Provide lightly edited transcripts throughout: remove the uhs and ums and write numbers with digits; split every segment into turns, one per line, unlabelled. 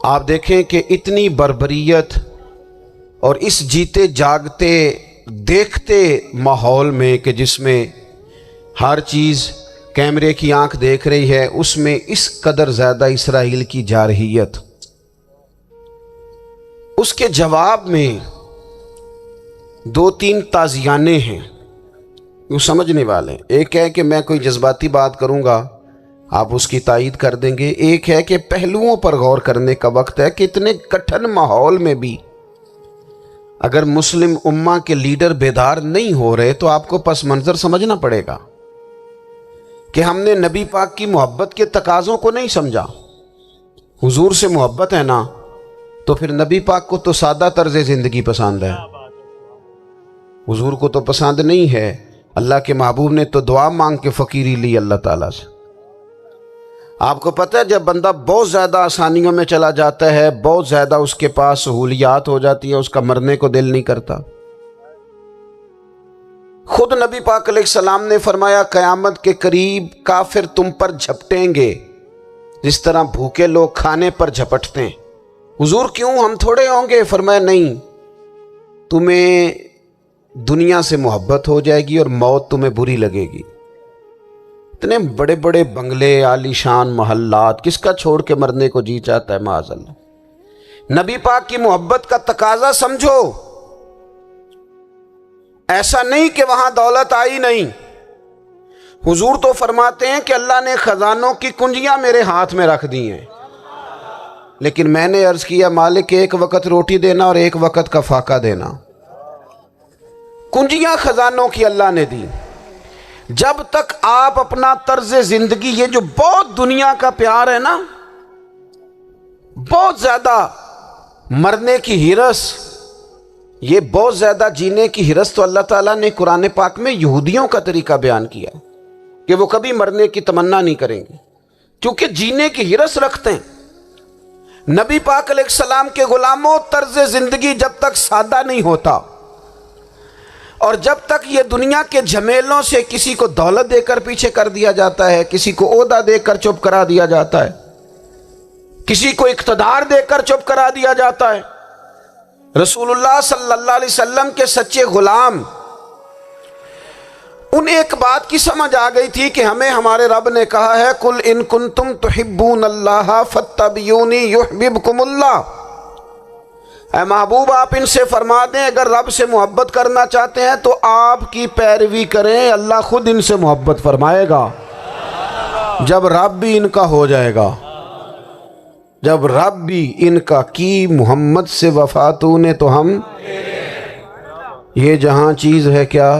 آپ دیکھیں کہ اتنی بربریت اور اس جیتے جاگتے دیکھتے ماحول میں کہ جس میں ہر چیز کیمرے کی آنکھ دیکھ رہی ہے، اس میں اس قدر زیادہ اسرائیل کی جارحیت، اس کے جواب میں دو تین تازیانے ہیں وہ سمجھنے والے۔ ایک ہے کہ میں کوئی جذباتی بات کروں گا، آپ اس کی تائید کر دیں گے۔ ایک ہے کہ پہلوؤں پر غور کرنے کا وقت ہے کہ اتنے کٹھن ماحول میں بھی اگر مسلم امہ کے لیڈر بیدار نہیں ہو رہے تو آپ کو پس منظر سمجھنا پڑے گا کہ ہم نے نبی پاک کی محبت کے تقاضوں کو نہیں سمجھا۔ حضور سے محبت ہے نا تو پھر نبی پاک کو تو سادہ طرز زندگی پسند ہے، حضور کو تو پسند نہیں ہے۔ اللہ کے محبوب نے تو دعا مانگ کے فقیری لی اللہ تعالیٰ سے۔ آپ کو پتہ ہے جب بندہ بہت زیادہ آسانیوں میں چلا جاتا ہے، بہت زیادہ اس کے پاس سہولیات ہو جاتی ہے، اس کا مرنے کو دل نہیں کرتا۔ خود نبی پاک علیہ السلام نے فرمایا قیامت کے قریب کافر تم پر جھپٹیں گے جس طرح بھوکے لوگ کھانے پر جھپٹتے ہیں۔ حضور کیوں، ہم تھوڑے ہوں گے؟ فرمایا نہیں، تمہیں دنیا سے محبت ہو جائے گی اور موت تمہیں بری لگے گی۔ اتنے بڑے بڑے بنگلے، عالی شان محلات، کس کا چھوڑ کے مرنے کو جی چاہتا ہے معاذ اللہ۔ نبی پاک کی محبت کا تقاضا سمجھو، ایسا نہیں کہ وہاں دولت آئی نہیں۔ حضور تو فرماتے ہیں کہ اللہ نے خزانوں کی کنجیاں میرے ہاتھ میں رکھ دی ہیں، لیکن میں نے عرض کیا مالک ایک وقت روٹی دینا اور ایک وقت کا فاقہ دینا۔ کنجیاں خزانوں کی اللہ نے دی۔ جب تک آپ اپنا طرز زندگی، یہ جو بہت دنیا کا پیار ہے نا، بہت زیادہ مرنے کی ہرس، یہ بہت زیادہ جینے کی ہرس تو اللہ تعالیٰ نے قرآن پاک میں یہودیوں کا طریقہ بیان کیا کہ وہ کبھی مرنے کی تمنا نہیں کریں گے کیونکہ جینے کی ہرس رکھتے ہیں۔ نبی پاک علیہ السلام کے غلاموں، طرز زندگی جب تک سادہ نہیں ہوتا اور جب تک یہ دنیا کے جھمیلوں سے کسی کو دولت دے کر پیچھے کر دیا جاتا ہے، کسی کو عہدہ دے کر چپ کرا دیا جاتا ہے، کسی کو اقتدار دے کر چپ کرا دیا جاتا ہے، رسول اللہ صلی اللہ علیہ وسلم کے سچے غلام انہیں ایک بات کی سمجھ آ گئی تھی کہ ہمیں ہمارے رب نے کہا ہے قل ان کنتم تحبون اللہ فاتبعونی یحببکم اللہ۔ اے محبوب آپ ان سے فرما دیں اگر رب سے محبت کرنا چاہتے ہیں تو آپ کی پیروی کریں، اللہ خود ان سے محبت فرمائے گا جب رب بھی ان کا ہو جائے گا، جب رب بھی ان کا کی محمد سے وفاتوں نے تو ہم یہ جہاں چیز ہے کیا،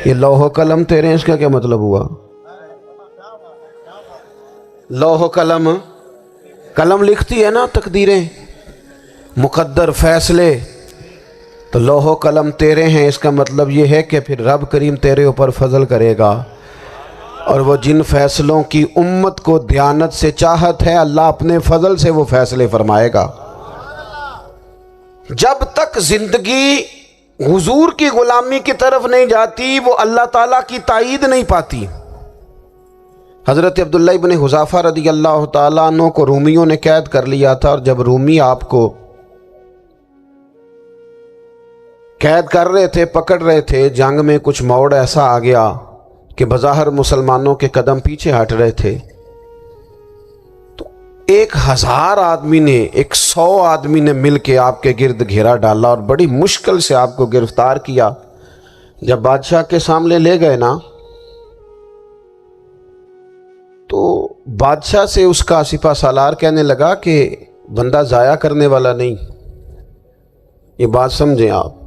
یہ لوح و قلم تیرے ہیں، اس کا کیا مطلب ہوا؟ لوح و قلم، قلم لکھتی ہے نا تقدیریں، مقدر فیصلے، تو لوح و قلم تیرے ہیں، اس کا مطلب یہ ہے کہ پھر رب کریم تیرے اوپر فضل کرے گا، اور وہ جن فیصلوں کی امت کو دیانت سے چاہت ہے اللہ اپنے فضل سے وہ فیصلے فرمائے گا۔ جب تک زندگی حضور کی غلامی کی طرف نہیں جاتی وہ اللہ تعالیٰ کی تائید نہیں پاتی۔ حضرت عبداللہ ابن حذافہ رضی اللہ تعالیٰ عنہ کو رومیوں نے قید کر لیا تھا، اور جب رومی آپ کو قید کر رہے تھے، پکڑ رہے تھے، جنگ میں کچھ موڑ ایسا آ گیا کہ بظاہر مسلمانوں کے قدم پیچھے ہٹ رہے تھے، تو 1000 آدمی نے، 100 آدمی نے مل کے آپ کے گرد گھیرا ڈالا اور بڑی مشکل سے آپ کو گرفتار کیا۔ جب بادشاہ کے سامنے لے گئے نا تو بادشاہ سے اس کا سپہ سالار کہنے لگا کہ بندہ ضائع کرنے والا نہیں، یہ بات سمجھیں آپ،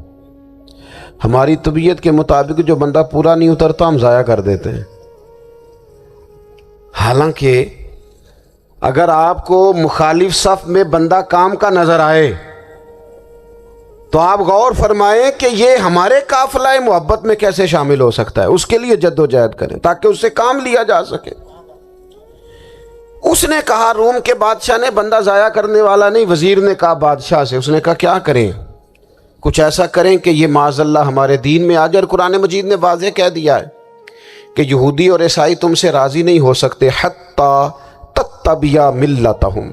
ہماری طبیعت کے مطابق جو بندہ پورا نہیں اترتا ہم ضائع کر دیتے ہیں۔ حالانکہ اگر آپ کو مخالف صف میں بندہ کام کا نظر آئے تو آپ غور فرمائیں کہ یہ ہمارے قافلہ محبت میں کیسے شامل ہو سکتا ہے، اس کے لیے جد و جہد کریں تاکہ اس سے کام لیا جا سکے۔ اس نے کہا، روم کے بادشاہ نے، بندہ ضائع کرنے والا نہیں، وزیر نے کہا بادشاہ سے، اس نے کہا کیا کریں؟ کچھ ایسا کریں کہ یہ معاذ اللہ ہمارے دین میں آ جائے۔ اور قرآن مجید نے واضح کہہ دیا ہے کہ یہودی اور عیسائی تم سے راضی نہیں ہو سکتے حتی تتبع ملتہم،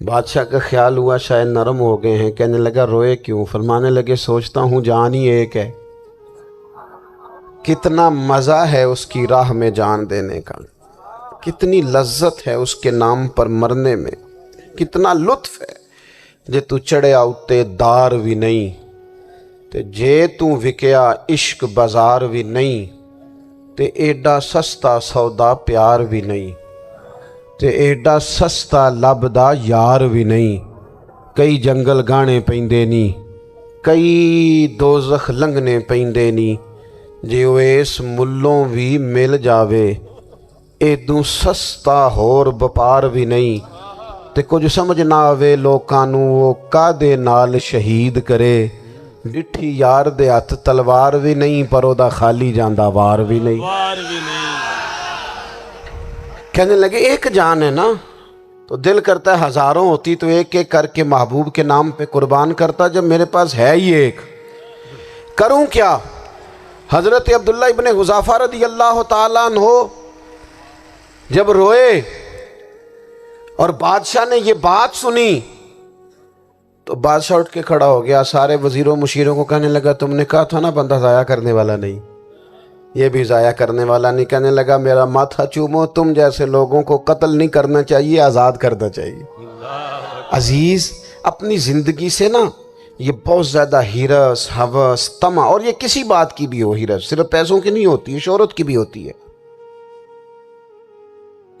بادشاہ کا خیال ہوا شاید نرم ہو گئے ہیں، کہنے لگا روئے کیوں؟ فرمانے لگے سوچتا ہوں جان ہی ایک ہے، کتنا مزہ ہے اس کی راہ میں جان دینے کا، کتنی لذت ہے اس کے نام پر مرنے میں، کتنا لطف ہے۔ جے تو چڑھیا اتے دار بھی نہیں تے جے تو وکیا عشق بازار بھی نہیں تے ایڈا سستا سودا پیار بھی نہیں تے ایڈا سستا لبدا یار بھی نہیں۔ کئی جنگل گانے پیندے نی، کئی دوزخ لنگنے پیندے نی، جے وہ اس ملوں بھی مل جاوے ایدوں سستا ہور بپار بھی نہیں۔ تے کچھ سمجھ نہ آوے لوکاں نوں وہ کادے نال شہید کرے، ڈٹھی یار دے ہاتھ تلوار بھی نہیں پر او دا خالی جاندہ وار بھی نہیں۔ کہنے لگے ایک جان ہے نا، تو دل کرتا ہے ہزاروں ہوتی تو ایک ایک کر کے محبوب کے نام پہ قربان کرتا، جب میرے پاس ہے ہی ایک، کروں کیا؟ حضرت عبداللہ ابن حذافہ رضی اللہ تعالیٰ عنہ جب روئے اور بادشاہ نے یہ بات سنی تو بادشاہ اٹھ کے کھڑا ہو گیا، سارے وزیروں مشیروں کو کہنے لگا تم نے کہا تھا نا بندہ ضائع کرنے والا نہیں، یہ بھی ضائع کرنے والا نہیں۔ کہنے لگا میرا ماتھا چومو، تم جیسے لوگوں کو قتل نہیں کرنا چاہیے، آزاد کرنا چاہیے۔ عزیز اپنی زندگی سے نا یہ بہت زیادہ ہرس، ہوس، طمع، اور یہ کسی بات کی بھی ہو، ہرس صرف پیسوں کی نہیں ہوتی ہے، شہرت کی بھی ہوتی ہے،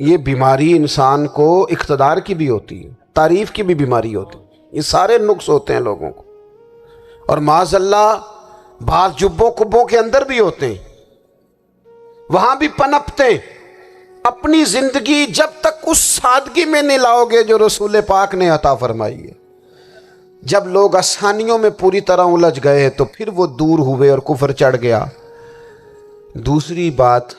یہ بیماری انسان کو اقتدار کی بھی ہوتی ہے، تعریف کی بھی بیماری ہوتی ہے، یہ سارے نقص ہوتے ہیں لوگوں کو، اور معاذ اللہ بعض جبوں کبوں کے اندر بھی ہوتے ہیں، وہاں بھی پنپتے ہیں۔ اپنی زندگی جب تک اس سادگی میں نہیں لاؤ گے جو رسول پاک نے عطا فرمائی ہے، جب لوگ آسانیوں میں پوری طرح الجھ گئے تو پھر وہ دور ہوئے اور کفر چڑھ گیا۔ دوسری بات،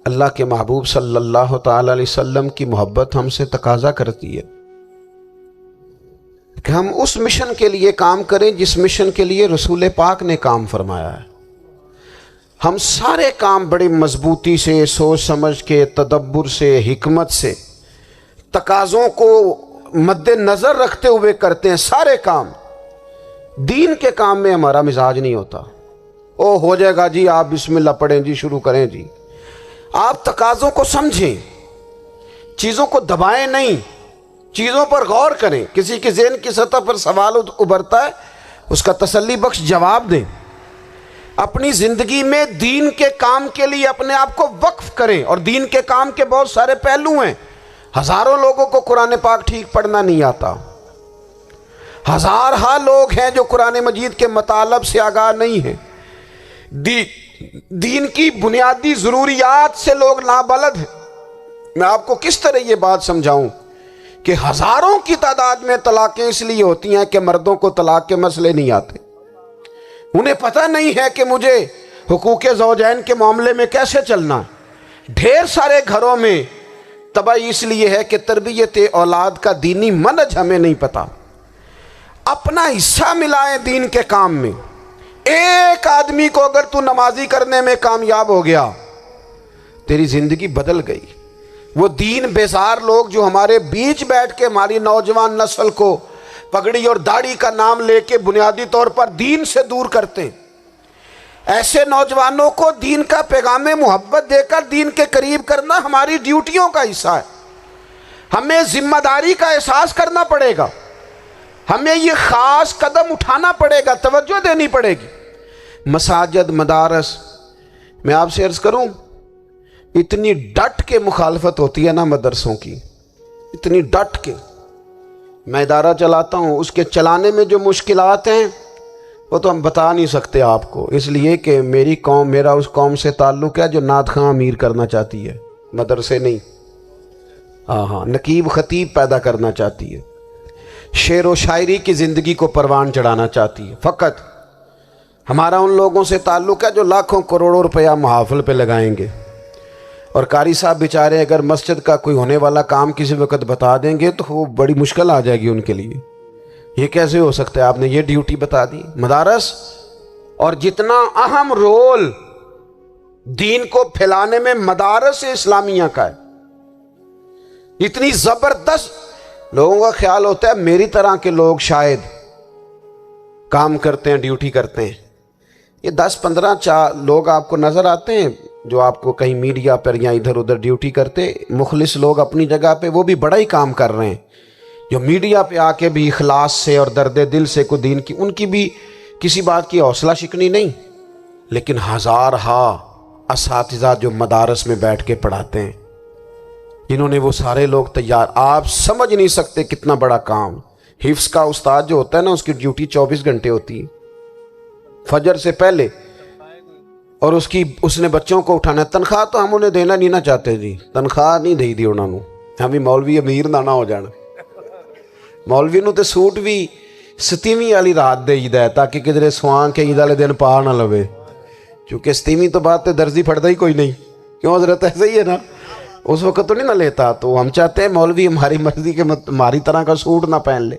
اللہ کے محبوب صلی اللہ تعالی علیہ وسلم کی محبت ہم سے تقاضا کرتی ہے کہ ہم اس مشن کے لیے کام کریں جس مشن کے لیے رسول پاک نے کام فرمایا ہے۔ ہم سارے کام بڑی مضبوطی سے، سوچ سمجھ کے، تدبر سے، حکمت سے، تقاضوں کو مد نظر رکھتے ہوئے کرتے ہیں، سارے کام۔ دین کے کام میں ہمارا مزاج نہیں ہوتا، او ہو جائے گا جی، آپ بسم اللہ پڑھیں جی، شروع کریں جی۔ آپ تقاضوں کو سمجھیں، چیزوں کو دبائیں نہیں، چیزوں پر غور کریں۔ کسی کے ذہن کی سطح پر سوال ابھرتا ہے، اس کا تسلی بخش جواب دیں۔ اپنی زندگی میں دین کے کام کے لیے اپنے آپ کو وقف کریں، اور دین کے کام کے بہت سارے پہلو ہیں۔ ہزاروں لوگوں کو قرآن پاک ٹھیک پڑھنا نہیں آتا، ہزارہا لوگ ہیں جو قرآن مجید کے مطالب سے آگاہ نہیں ہیں، دین کی بنیادی ضروریات سے لوگ نابلد ہیں۔ میں آپ کو کس طرح یہ بات سمجھاؤں کہ ہزاروں کی تعداد میں طلاقیں اس لیے ہوتی ہیں کہ مردوں کو طلاق کے مسئلے نہیں آتے، انہیں پتہ نہیں ہے کہ مجھے حقوق زوجین کے معاملے میں کیسے چلنا ہے۔ ڈھیر سارے گھروں میں تباہی اس لیے ہے کہ تربیت اولاد کا دینی منہج ہمیں نہیں پتہ۔ اپنا حصہ ملائیں دین کے کام میں۔ ایک آدمی کو اگر تو نمازی کرنے میں کامیاب ہو گیا، تیری زندگی بدل گئی۔ وہ دین بیزار لوگ جو ہمارے بیچ بیٹھ کے ہماری نوجوان نسل کو پگڑی اور داڑھی کا نام لے کے بنیادی طور پر دین سے دور کرتے ہیں، ایسے نوجوانوں کو دین کا پیغام محبت دے کر دین کے قریب کرنا ہماری ڈیوٹیوں کا حصہ ہے۔ ہمیں ذمہ داری کا احساس کرنا پڑے گا، ہمیں یہ خاص قدم اٹھانا پڑے گا، توجہ دینی پڑے گی۔ مساجد، مدارس، میں آپ سے عرض کروں، اتنی ڈٹ کے مخالفت ہوتی ہے نا مدرسوں کی، اتنی ڈٹ کے۔ میں ادارہ چلاتا ہوں، اس کے چلانے میں جو مشکلات ہیں وہ تو ہم بتا نہیں سکتے آپ کو، اس لیے کہ میری قوم، میرا اس قوم سے تعلق ہے جو نعت خواں امیر کرنا چاہتی ہے، مدرسے نہیں۔ ہاں، نقیب خطیب پیدا کرنا چاہتی ہے، شعر و شاعری کی زندگی کو پروان چڑھانا چاہتی ہے۔ فقط ہمارا ان لوگوں سے تعلق ہے جو لاکھوں کروڑوں روپیہ محافل پہ لگائیں گے، اور قاری صاحب بیچارے اگر مسجد کا کوئی ہونے والا کام کسی وقت بتا دیں گے تو وہ بڑی مشکل آ جائے گی ان کے لیے۔ یہ کیسے ہو سکتا ہے، آپ نے یہ ڈیوٹی بتا دی؟ مدارس، اور جتنا اہم رول دین کو پھیلانے میں مدارس اسلامیہ کا ہے، اتنی زبردست لوگوں کا خیال ہوتا ہے میری طرح کے لوگ شاید کام کرتے ہیں، ڈیوٹی کرتے ہیں۔ یہ 10-15 لوگ آپ کو نظر آتے ہیں جو آپ کو کہیں میڈیا پر یا ادھر ادھر ڈیوٹی کرتے، مخلص لوگ اپنی جگہ پہ، وہ بھی بڑا ہی کام کر رہے ہیں، جو میڈیا پہ آ کے بھی اخلاص سے اور درد دل سے کو دین کی، ان کی بھی کسی بات کی حوصلہ شکنی نہیں، لیکن ہزارہا اساتذہ جو مدارس میں بیٹھ کے پڑھاتے ہیں، جنہوں نے وہ سارے لوگ تیار، آپ سمجھ نہیں سکتے کتنا بڑا کام۔ حفظ کا استاد جو ہوتا ہے نا، اس کی ڈیوٹی 24 گھنٹے ہوتی ہے، فجر سے پہلے، اور اس نے بچوں کو اٹھانا ہے۔ تنخواہ تو ہم انہیں دینا نہیں نہ چاہتے جی، تنخواہ نہیں دئی دی انہوں نے، ہمیں مولوی امیر نہ ہو جانا، مولوی نو تے سوٹ بھی 27ویں والی رات دے ہے تاکہ کدھر سوان کے عید والے دن پا نہ لوے، چونکہ 27ویں تو بعد تے درزی پھڑتا ہی کوئی نہیں، کیوں حضرت؟ ایسا ہی ہے نا، اس وقت تو نہیں نہ لیتا، تو ہم چاہتے ہیں مولوی ہماری مرضی کے ہماری طرح کا سوٹ نہ پہن لے۔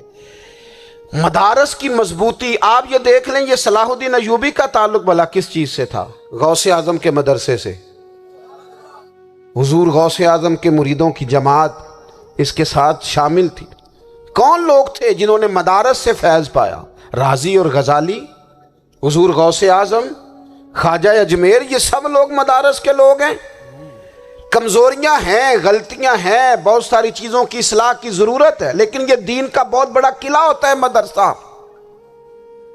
مدارس کی مضبوطی آپ یہ دیکھ لیں، یہ صلاح الدین ایوبی کا تعلق بھلا کس چیز سے تھا؟ غوث اعظم کے مدرسے سے۔ حضور غوث اعظم کے مریدوں کی جماعت اس کے ساتھ شامل تھی۔ کون لوگ تھے جنہوں نے مدارس سے فیض پایا؟ رازی اور غزالی، حضور غوث اعظم، خواجہ اجمیر، یہ سب لوگ مدارس کے لوگ ہیں۔ کمزوریاں ہیں، غلطیاں ہیں، بہت ساری چیزوں کی اصلاح کی ضرورت ہے، لیکن یہ دین کا بہت بڑا قلعہ ہوتا ہے مدرسہ،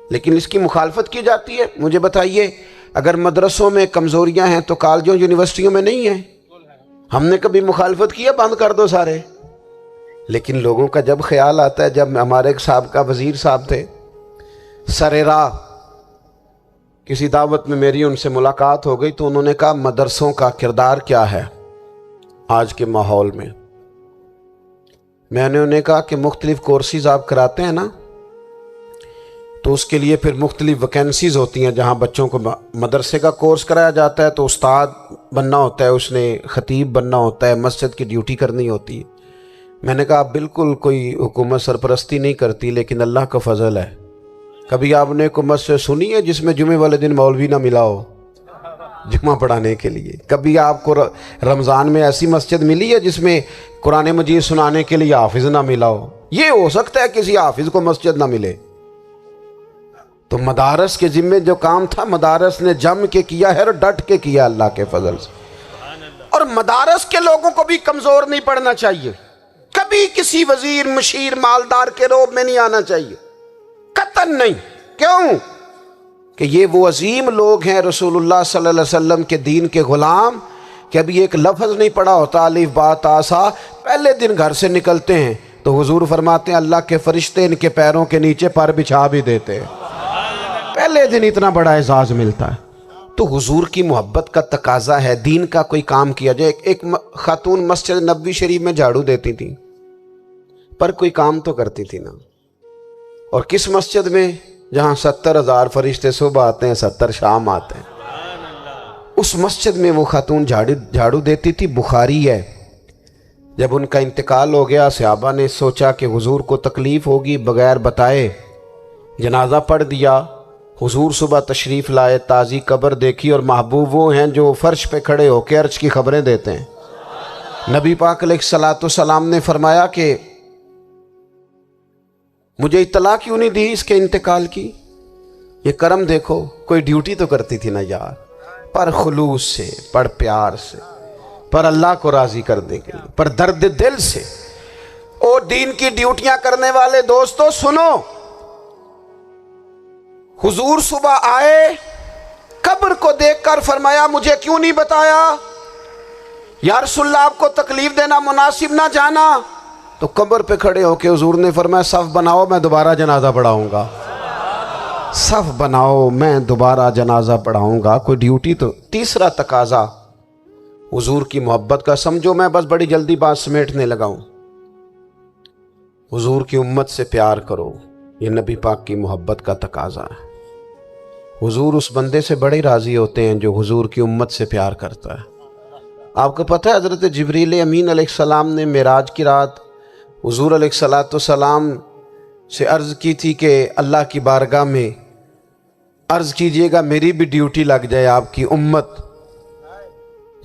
لیکن اس کی مخالفت کی جاتی ہے۔ مجھے بتائیے، اگر مدرسوں میں کمزوریاں ہیں تو کالجوں یونیورسٹیوں میں نہیں ہیں؟ ہم نے کبھی مخالفت کی ہے بند کر دو سارے؟ لیکن لوگوں کا جب خیال آتا ہے، جب ہمارے ایک سابقہ وزیر صاحب تھے، سر راہ کسی دعوت میں میری ان سے ملاقات ہو گئی تو انہوں نے کہا مدرسوں کا کردار کیا ہے آج کے ماحول میں؟ میں نے انہیں کہا کہ مختلف کورسز آپ کراتے ہیں نا، تو اس کے لیے پھر مختلف ویکینسیز ہوتی ہیں، جہاں بچوں کو مدرسے کا کورس کرایا جاتا ہے تو استاد بننا ہوتا ہے، اس نے خطیب بننا ہوتا ہے، مسجد کی ڈیوٹی کرنی ہوتی ہے۔ میں نے کہا بالکل کوئی حکومت سرپرستی نہیں کرتی، لیکن اللہ کا فضل ہے۔ کبھی آپ نے کوئی مسجد سنی ہے جس میں جمعے والے دن مولوی نہ ملا ہو جمعہ پڑھانے کے لیے؟ کبھی آپ کو رمضان میں ایسی مسجد ملی ہے جس میں قرآن مجید سنانے کے لیے حافظ نہ ملا ہو؟ یہ ہو سکتا ہے کسی حافظ کو مسجد نہ ملے۔ تو مدارس کے ذمے جو کام تھا، مدارس نے جم کے کیا ہے اور ڈٹ کے کیا اللہ کے فضل سے۔ اور مدارس کے لوگوں کو بھی کمزور نہیں پڑنا چاہیے، کبھی کسی وزیر، مشیر، مالدار کے روب میں نہیں آنا چاہیے، قطعاً نہیں۔ کیوں؟ کہ یہ وہ عظیم لوگ ہیں رسول اللہ صلی اللہ علیہ وسلم کے دین کے غلام، کہ ابھی ایک لفظ نہیں پڑھا ہوتا الف با تا سا، پہلے دن گھر سے نکلتے ہیں تو حضور فرماتے ہیں اللہ کے فرشتے ان کے پیروں کے نیچے پر بچھا بھی دیتے ہیں، پہلے دن اتنا بڑا اعزاز ملتا ہے۔ تو حضور کی محبت کا تقاضا ہے، دین کا کوئی کام کیا جائے۔ ایک خاتون مسجد نبوی شریف میں جھاڑو دیتی تھی، پر کوئی کام تو کرتی تھی نا۔ اور کس مسجد میں؟ جہاں 70,000 فرشتے صبح آتے ہیں، 70 شام آتے ہیں، اس مسجد میں وہ خاتون جھاڑو دیتی تھی۔ بخاری ہے، جب ان کا انتقال ہو گیا، صحابہ نے سوچا کہ حضور کو تکلیف ہوگی، بغیر بتائے جنازہ پڑھ دیا۔ حضور صبح تشریف لائے، تازی قبر دیکھی، اور محبوب وہ ہیں جو فرش پہ کھڑے ہو کے عرش کی خبریں دیتے ہیں۔ نبی پاک علیہ الصلوۃ والسلام نے فرمایا کہ مجھے اطلاع کیوں نہیں دی اس کے انتقال کی؟ یہ کرم دیکھو، کوئی ڈیوٹی تو کرتی تھی نا یار، پر خلوص سے، پر پیار سے، پر اللہ کو راضی کرنے کے لیے، پر درد دل سے۔ اور دین کی ڈیوٹیاں کرنے والے دوستو سنو، حضور صبح آئے، قبر کو دیکھ کر فرمایا مجھے کیوں نہیں بتایا؟ یا رسول اللہ آپ کو تکلیف دینا مناسب نہ جانا؟ تو قبر پہ کھڑے ہو کے حضور نے فرمایا صف بناؤ، میں دوبارہ جنازہ پڑھاؤں گا، صف بناؤ، میں دوبارہ جنازہ پڑھاؤں گا۔ کوئی ڈیوٹی تو۔ تیسرا تقاضا حضور کی محبت کا، سمجھو میں بس بڑی جلدی بات سمیٹنے لگا ہوں، حضور کی امت سے پیار کرو، یہ نبی پاک کی محبت کا تقاضا ہے۔ حضور اس بندے سے بڑے راضی ہوتے ہیں جو حضور کی امت سے پیار کرتا ہے۔ آپ کو پتہ ہے حضرت جبریل امین علیہ السلام نے معراج کی رات حضور علیہ الصلوۃ والسلام سے عرض کی تھی کہ اللہ کی بارگاہ میں عرض کیجئے گا میری بھی ڈیوٹی لگ جائے آپ کی امت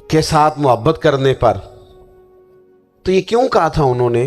کے ساتھ محبت کرنے پر۔ تو یہ کیوں کہا تھا انہوں نے؟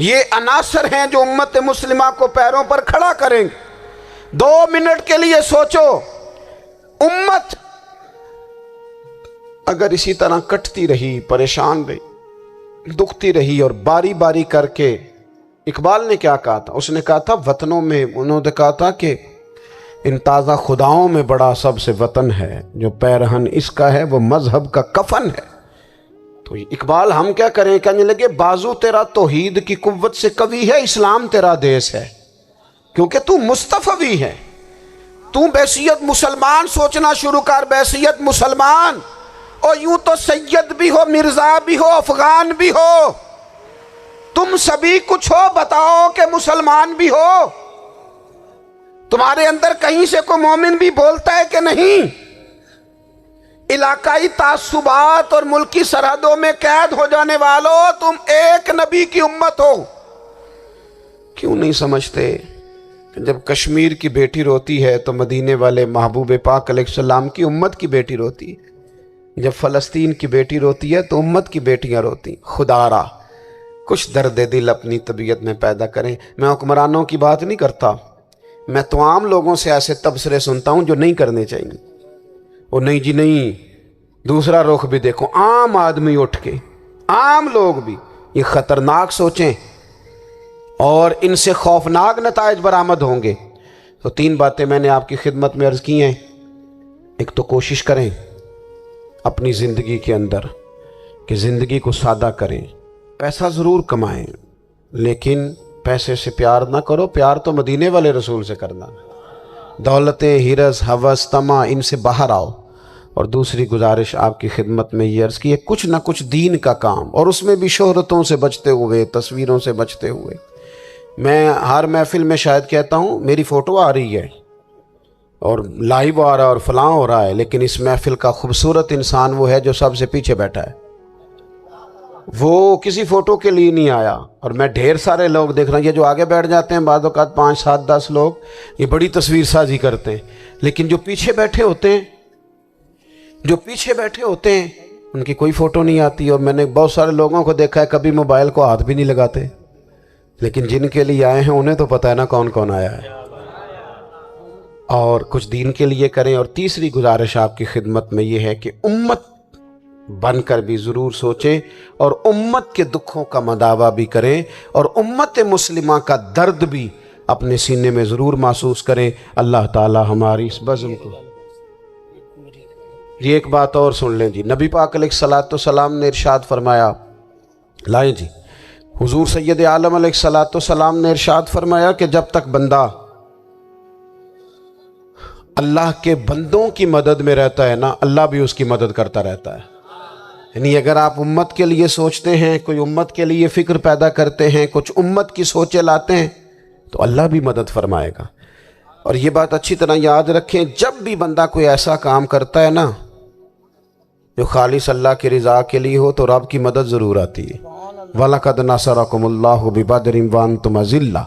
یہ عناصر ہیں جو امت مسلمہ کو پیروں پر کھڑا کریں گے۔ 2 منٹ کے لیے سوچو، امت اگر اسی طرح کٹتی رہی، پریشان رہی، دکھتی رہی، اور باری باری کر کے، اقبال نے کیا کہا تھا؟ اس نے کہا تھا وطنوں میں، انہوں نے کہا تھا کہ ان تازہ خداؤں میں بڑا سب سے وطن ہے، جو پیرہن اس کا ہے وہ مذہب کا کفن ہے۔ تو اقبال ہم کیا کریں؟ کہنے لگے بازو تیرا توحید کی قوت سے قوی ہے، اسلام تیرا دیس ہے، کیونکہ تو مصطفی ہے۔ تو بحیثیت مسلمان سوچنا شروع کر، بحیثیت مسلمان، اور یوں تو سید بھی ہو، مرزا بھی ہو، افغان بھی ہو، تم سبھی کچھ ہو، بتاؤ کہ مسلمان بھی ہو۔ تمہارے اندر کہیں سے کوئی مومن بھی بولتا ہے کہ نہیں؟ علاقائی تعصبات اور ملکی سرحدوں میں قید ہو جانے والوں، تم ایک نبی کی امت ہو۔ کیوں نہیں سمجھتے کہ جب کشمیر کی بیٹی روتی ہے تو مدینے والے محبوب پاک علیہ السلام کی امت کی بیٹی روتی ہے، جب فلسطین کی بیٹی روتی ہے تو امت کی بیٹیاں روتی۔ خدا را کچھ درد دل اپنی طبیعت میں پیدا کریں۔ میں حکمرانوں کی بات نہیں کرتا، میں تو عام لوگوں سے ایسے تبصرے سنتا ہوں جو نہیں کرنے چاہیے۔ اور نہیں جی نہیں، دوسرا رخ بھی دیکھو، عام آدمی اٹھ کے، عام لوگ بھی یہ خطرناک سوچیں اور ان سے خوفناک نتائج برآمد ہوں گے۔ تو 3 باتیں میں نے آپ کی خدمت میں عرض کی ہیں۔ ایک تو کوشش کریں اپنی زندگی کے اندر کہ زندگی کو سادہ کریں، پیسہ ضرور کمائیں لیکن پیسے سے پیار نہ کرو، پیار تو مدینے والے رسول سے کرنا۔ دولتیں، ہرس، ہوس، طمع، ان سے باہر آؤ۔ اور دوسری گزارش آپ کی خدمت میں یہ عرض کی ہے، کچھ نہ کچھ دین کا کام، اور اس میں بھی شہرتوں سے بچتے ہوئے، تصویروں سے بچتے ہوئے۔ میں ہر محفل میں شاید کہتا ہوں میری فوٹو آ رہی ہے اور لائیو آ رہا ہے اور فلاں ہو رہا ہے، لیکن اس محفل کا خوبصورت انسان وہ ہے جو سب سے پیچھے بیٹھا ہے، وہ کسی فوٹو کے لیے نہیں آیا۔ اور میں ڈھیر سارے لوگ دیکھ رہا ہوں، یہ جو آگے بیٹھ جاتے ہیں بعض اوقات 5 7 10 لوگ، یہ بڑی تصویر سازی کرتے ہیں، لیکن جو پیچھے بیٹھے ہوتے ہیں، ان کی کوئی فوٹو نہیں آتی۔ اور میں نے بہت سارے لوگوں کو دیکھا ہے کبھی موبائل کو ہاتھ بھی نہیں لگاتے، لیکن جن کے لیے آئے ہیں انہیں تو پتہ ہے نا کون کون آیا ہے۔ اور کچھ دین کے لیے کریں۔ اور تیسری گزارش آپ کی خدمت میں یہ ہے کہ امت بن کر بھی ضرور سوچیں اور امت کے دکھوں کا مداوع بھی کریں، اور امت مسلمہ کا درد بھی اپنے سینے میں ضرور محسوس کریں۔ اللہ تعالی ہماری اس بزم کو۔ یہ ایک بات اور سن لیں جی، نبی پاک علیہ الصلوۃ والسلام نے ارشاد فرمایا، لائیں جی، حضور سید عالم علیہ الصلوۃ والسلام نے ارشاد فرمایا کہ جب تک بندہ اللہ کے بندوں کی مدد میں رہتا ہے نا، اللہ بھی اس کی مدد کرتا رہتا ہے۔ یعنی اگر آپ امت کے لیے سوچتے ہیں، کوئی امت کے لیے فکر پیدا کرتے ہیں، کچھ امت کی سوچیں لاتے ہیں، تو اللہ بھی مدد فرمائے گا۔ اور یہ بات اچھی طرح یاد رکھیں، جب بھی بندہ کوئی ایسا کام کرتا ہے نا جو خالص اللہ کی رضا کے لیے ہو، تو رب کی مدد ضرور آتی ہے۔ وَلَقَدْ نَصَرَكُمُ اللَّهُ بِبَدْرٍ وَأَنْتُمْ أَذِلَّةٌ